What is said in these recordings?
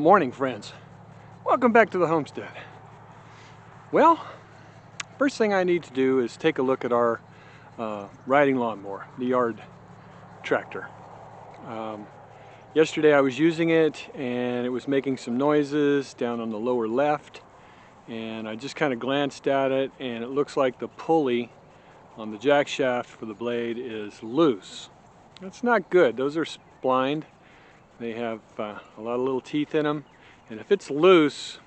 Morning, friends. Welcome back to the homestead. Well, first thing I need to do is take a look at our riding lawnmower, the yard tractor. Yesterday I was using it and it was making some noises down on the lower left, and I just kind of glanced at it and it looks like the pulley on the jack shaft for the blade is loose. That's not good. Those are splined. They have a lot of little teeth in them, and if it's loose,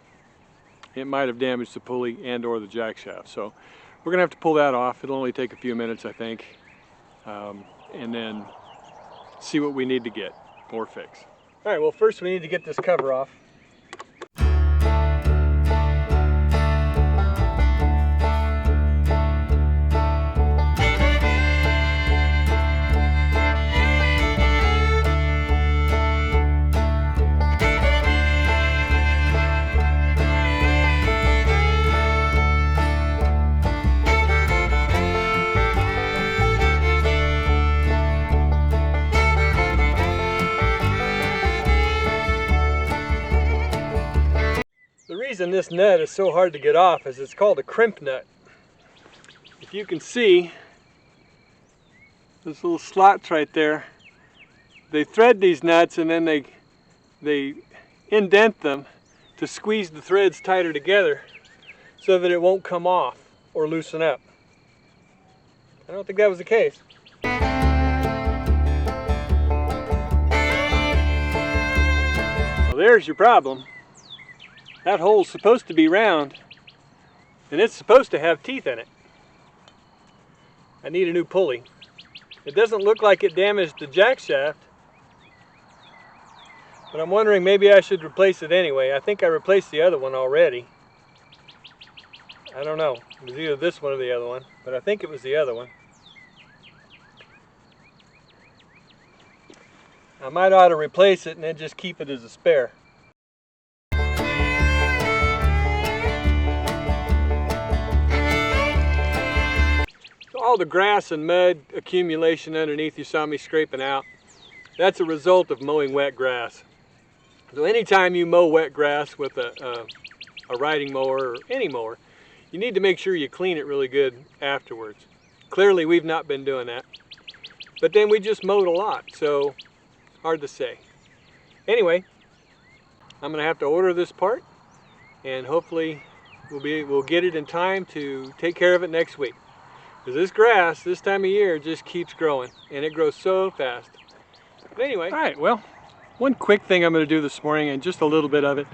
it might have damaged the pulley and or the jack shaft. So we're gonna have to pull that off. It'll only take a few minutes, I think, and then see what we need to get or fix. All right, well, first we need to get this cover off. The reason this nut is so hard to get off is it's called a crimp nut. If you can see, those little slots right there, they thread these nuts and then they indent them to squeeze the threads tighter together so that it won't come off or loosen up. I don't think that was the case. Well, there's your problem. That hole's supposed to be round, and it's supposed to have teeth in it. I need a new pulley. It doesn't look like it damaged the jack shaft, but I'm wondering maybe I should replace it anyway. I think I replaced the other one already. I don't know. It was either this one or the other one, but I think it was the other one. I might ought to replace it and then just keep it as a spare. All the grass and mud accumulation underneath you saw me scraping out, that's a result of mowing wet grass. So anytime you mow wet grass with a riding mower or any mower, you need to make sure you clean it really good afterwards. Clearly we've not been doing that. But then we just mowed a lot, so hard to say. Anyway, I'm gonna have to order this part, and hopefully we'll get it in time to take care of it next week. Because this grass, this time of year, just keeps growing, and it grows so fast. But anyway. All right, well, one quick thing I'm going to do this morning, and just a little bit of it,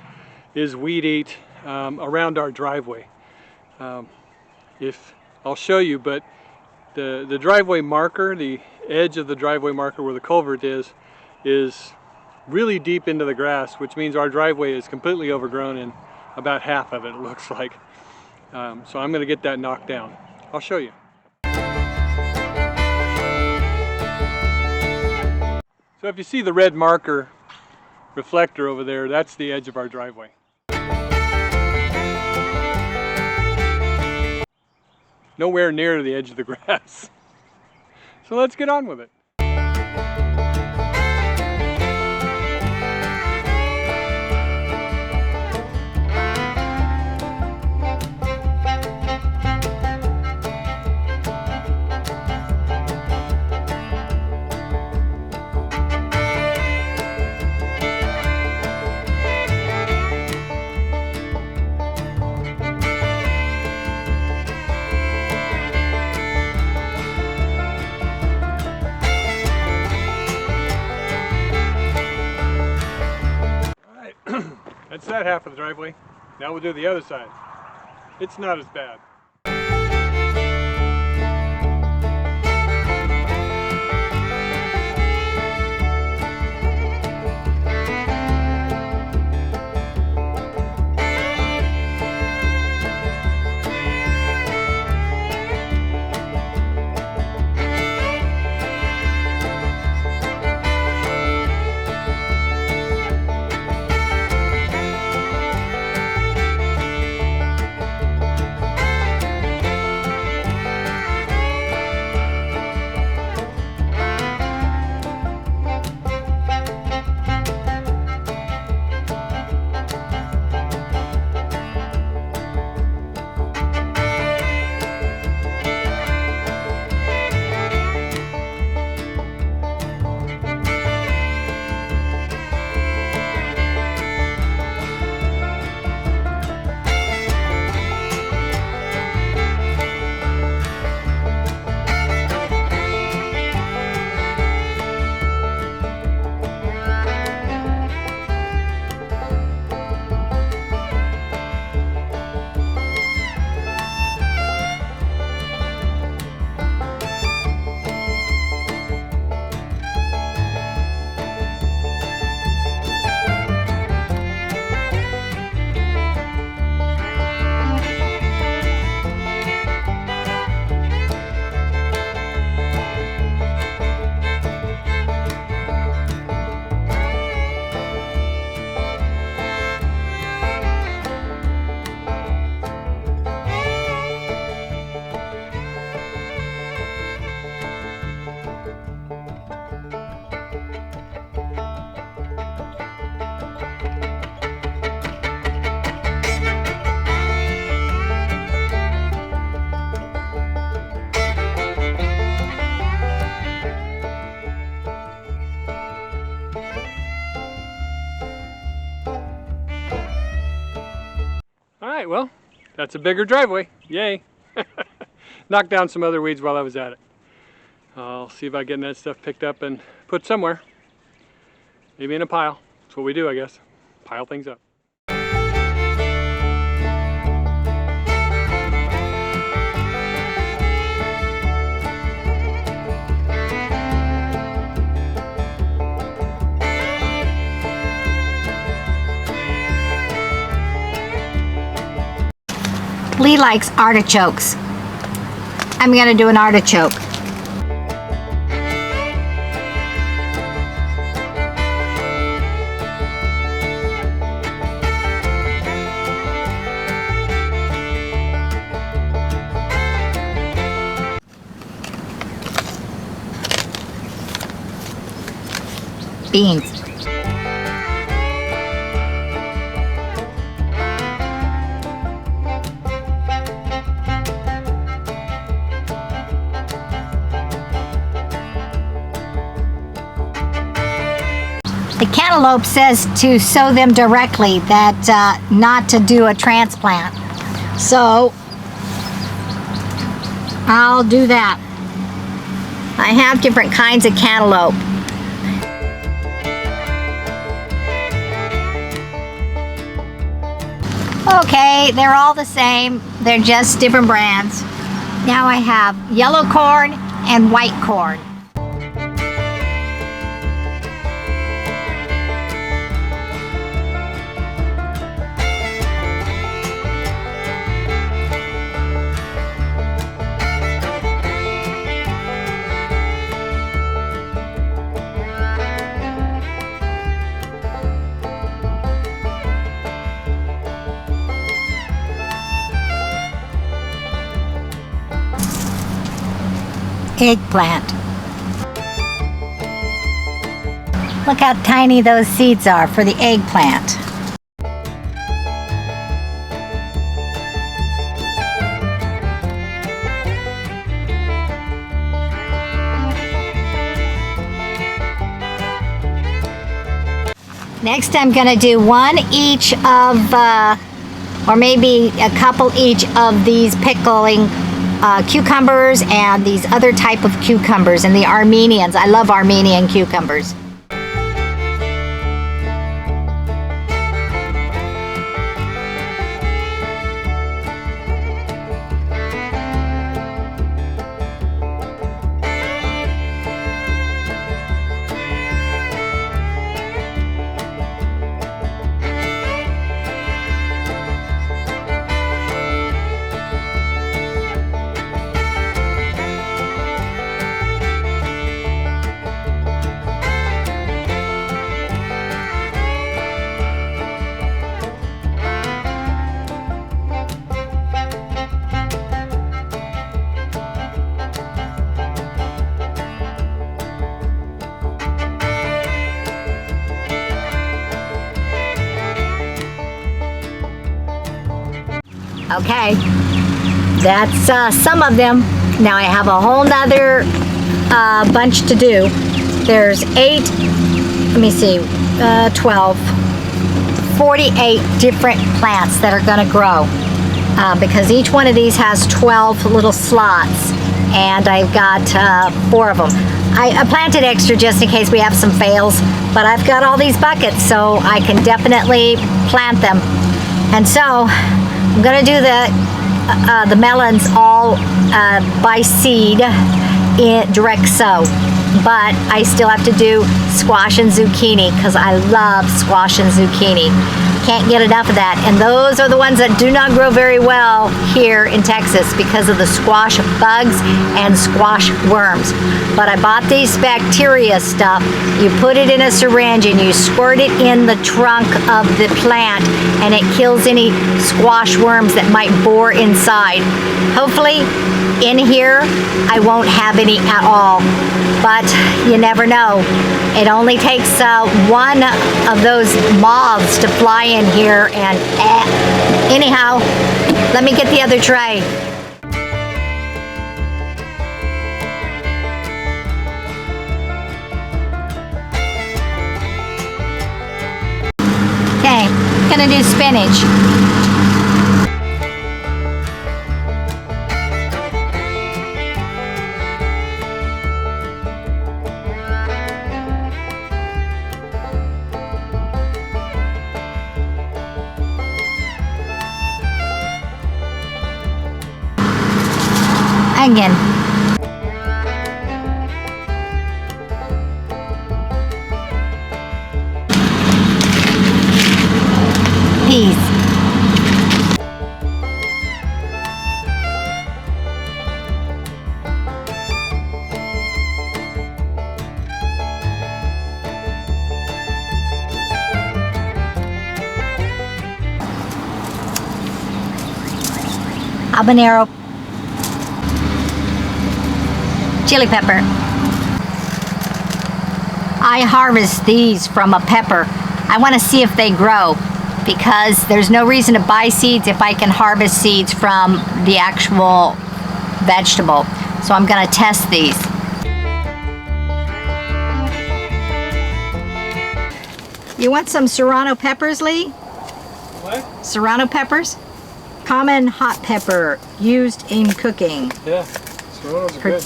is weed eat around our driveway. I'll show you, but the driveway marker, the edge of the driveway marker where the culvert is really deep into the grass, which means our driveway is completely overgrown, and about half of it looks like. So I'm going to get that knocked down. I'll show you. So if you see the red marker reflector over there, that's the edge of our driveway. Nowhere near the edge of the grass. So let's get on with it. That's that half of the driveway. Now we'll do the other side. It's not as bad. right, well, that's a bigger driveway. Yay. Knocked down some other weeds while I was at it. I'll see if I get that stuff picked up and put somewhere. Maybe in a pile. That's what we do, I guess. Pile things up. Lee likes artichokes. I'm gonna do an artichoke. Beans. The cantaloupe says to sow them directly, that not to do a transplant. So I'll do that. I have different kinds of cantaloupe. Okay, they're all the same. They're just different brands. Now I have yellow corn and white corn. Eggplant. Look how tiny those seeds are for the eggplant. Next I'm going to do one each of, or maybe a couple each of these pickling cucumbers and these other type of cucumbers, and the Armenians. I love Armenian cucumbers. Okay, that's some of them. Now I have a whole nother bunch to do. There's 8, let me see, 12, 48 different plants that are gonna grow because each one of these has 12 little slots, and I've got 4 of them. I planted extra just in case we have some fails, but I've got all these buckets so I can definitely plant them. And so I'm gonna do the melons all by seed in direct sow, but I still have to do squash and zucchini because I love squash and zucchini. Can't get enough of that, and those are the ones that do not grow very well here in Texas because of the squash bugs and squash worms. But I bought these bacteria stuff. You put it in a syringe and you squirt it in the trunk of the plant, and it kills any squash worms that might bore inside. Hopefully in here I won't have any at all, but you never know. It only takes one of those moths to fly in here, and anyhow, let me get the other tray. Okay, gonna do spinach. onion. Peas. Habanero, chili pepper. I harvest these from a pepper. I want to see if they grow because there's no reason to buy seeds if I can harvest seeds from the actual vegetable. So I'm going to test these. You want some serrano peppers, Lee? What? Serrano peppers? Common hot pepper used in cooking. Yeah, serranos are good.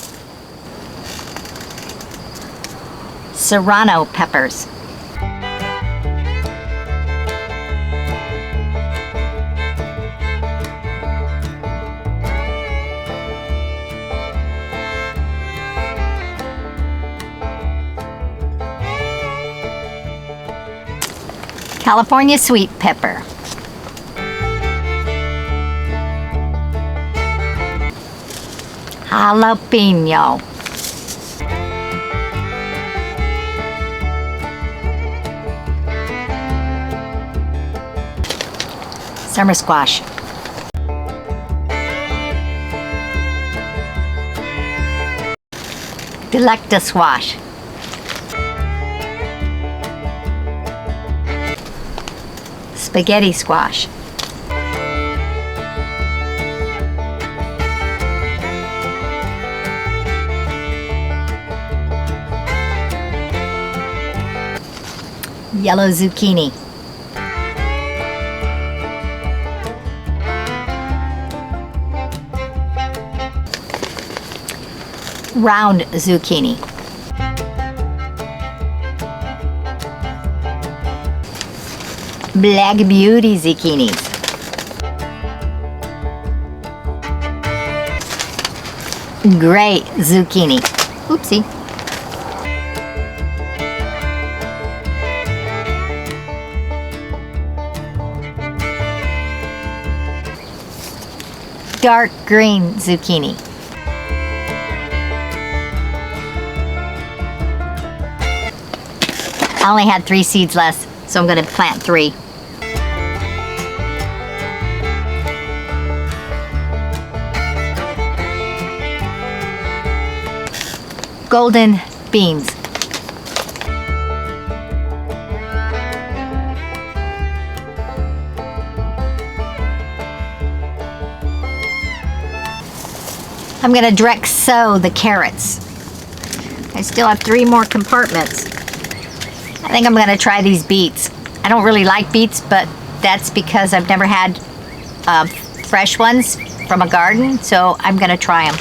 Serrano peppers. California sweet pepper. Jalapeno. Summer squash. Delecta squash. Spaghetti squash. Yellow zucchini. Round zucchini. Black beauty zucchinis. Gray zucchini. Oopsie. Dark green zucchini. I only had 3 seeds left, so I'm going to plant 3. Golden beans. I'm going to direct sow the carrots. I still have 3 more compartments. I think I'm going to try these beets. I don't really like beets, but that's because I've never had fresh ones from a garden, so I'm going to try them.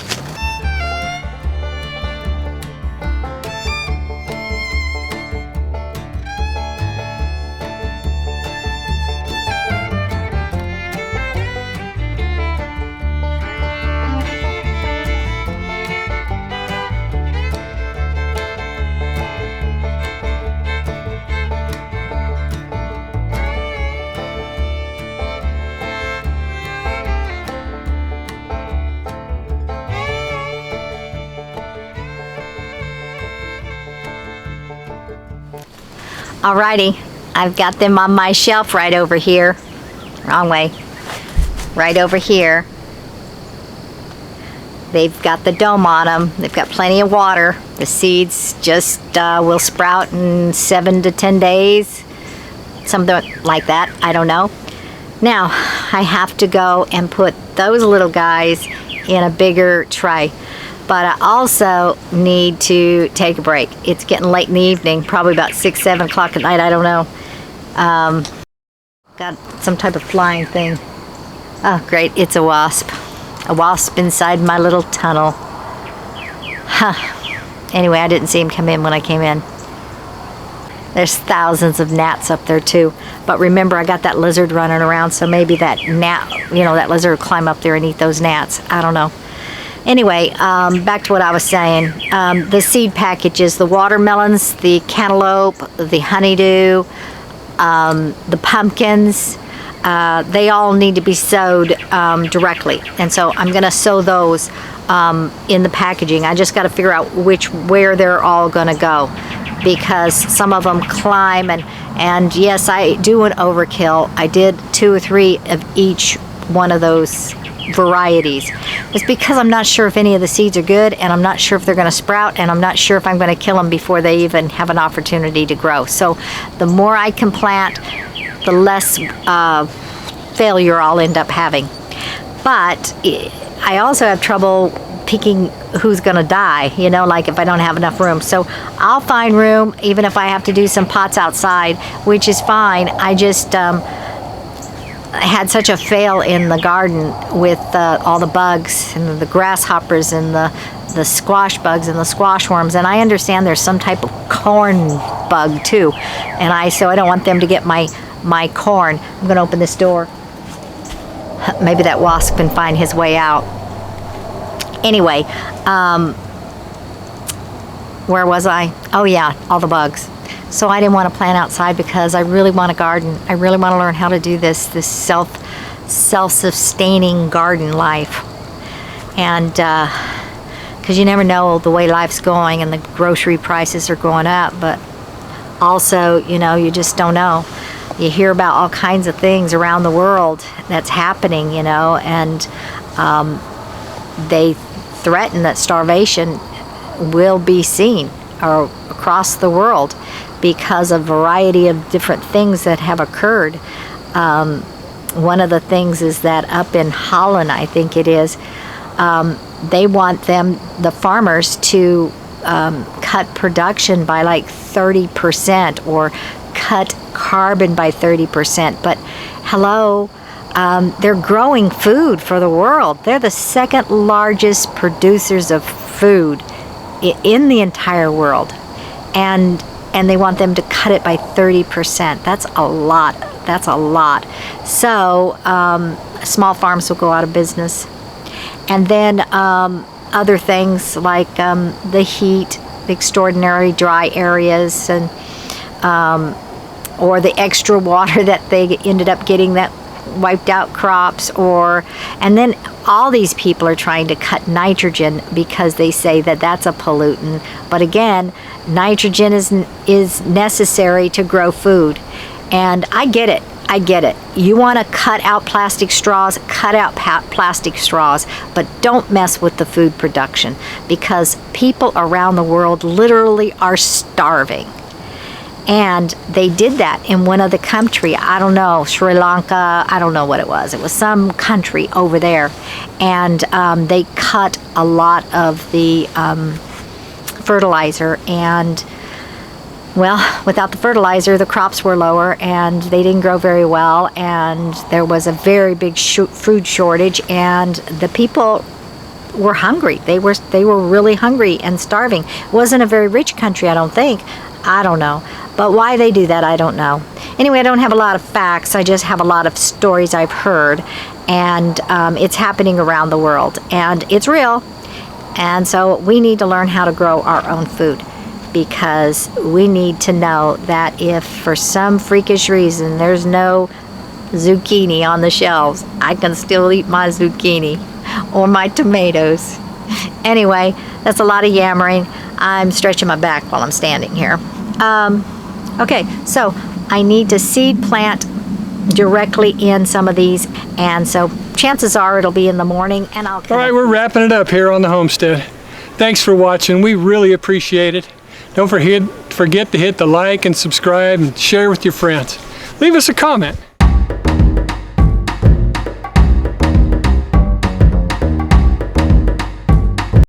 Alrighty, I've got them on my shelf right over here. Wrong way. Right over here. They've got the dome on them. They've got plenty of water. The seeds just will sprout in 7 to 10 days. Something like that. I don't know. Now, I have to go and put those little guys in a bigger tray. But I also need to take a break. It's getting late in the evening, probably about 6, 7 o'clock at night, I don't know. Got some type of flying thing. Oh, great, it's a wasp. A wasp inside my little tunnel. Huh. Anyway, I didn't see him come in when I came in. There's thousands of gnats up there too. But remember, I got that lizard running around, so maybe that gnat, that lizard will climb up there and eat those gnats. I don't know. Anyway, back to what I was saying. The seed packages, the watermelons, the cantaloupe, the honeydew, the pumpkins, they all need to be sowed directly. And so I'm going to sow those in the packaging. I just got to figure out where they're all going to go, because some of them climb, and yes, I do an overkill. I did 2 or 3 of each one of those varieties. It's because I'm not sure if any of the seeds are good, and I'm not sure if they're going to sprout, and I'm not sure if I'm going to kill them before they even have an opportunity to grow. So the more I can plant, the less failure I'll end up having. But I also have trouble picking who's going to die, you know, like if I don't have enough room. So I'll find room even if I have to do some pots outside, which is fine. I just I had such a fail in the garden with all the bugs and the grasshoppers and the squash bugs and the squash worms, and I understand there's some type of corn bug too, and so I don't want them to get my corn. I'm going to open this door. Maybe that wasp can find his way out. Anyway, where was I? Oh yeah, all the bugs. So I didn't want to plant outside because I really want a garden. I really want to learn how to do this self-sustaining garden life. And because you never know the way life's going, and the grocery prices are going up, but also, you know, you just don't know. You hear about all kinds of things around the world that's happening, you know, and they threaten that starvation will be seen across the world because of a variety of different things that have occurred. One of the things is that up in Holland, I think it is, they want the farmers to cut production by like 30% or cut carbon by 30%. But hello, they're growing food for the world. They're the second largest producers of food in the entire world. And they want them to cut it by 30%. That's a lot. That's a lot. So small farms will go out of business. And then other things like the heat, the extraordinary dry areas, and or the extra water that they ended up getting that wiped out crops, and then all these people are trying to cut nitrogen because they say that that's a pollutant. But again, nitrogen is necessary to grow food. And I get it. I get it. You want to cut out plastic straws, cut out plastic straws, but don't mess with the food production, because people around the world literally are starving. And they did that in one of the country, I don't know, Sri Lanka, I don't know what it was. It was some country over there. And they cut a lot of the fertilizer, and well, without the fertilizer, the crops were lower and they didn't grow very well, and there was a very big food shortage, and the people were hungry. They were really hungry and starving. It wasn't a very rich country, I don't think. I don't know. But why they do that, I don't know. Anyway, I don't have a lot of facts. I just have a lot of stories I've heard, and it's happening around the world, and it's real. And so we need to learn how to grow our own food, because we need to know that if for some freakish reason there's no zucchini on the shelves, I can still eat my zucchini or my tomatoes. Anyway, that's a lot of yammering. I'm stretching my back while I'm standing here. Okay, so I need to seed plant directly in some of these, and so chances are it'll be in the morning, and I'll... All right, we're wrapping it up here on the homestead. Thanks for watching. We really appreciate it. Don't forget to hit the like and subscribe and share with your friends. Leave us a comment.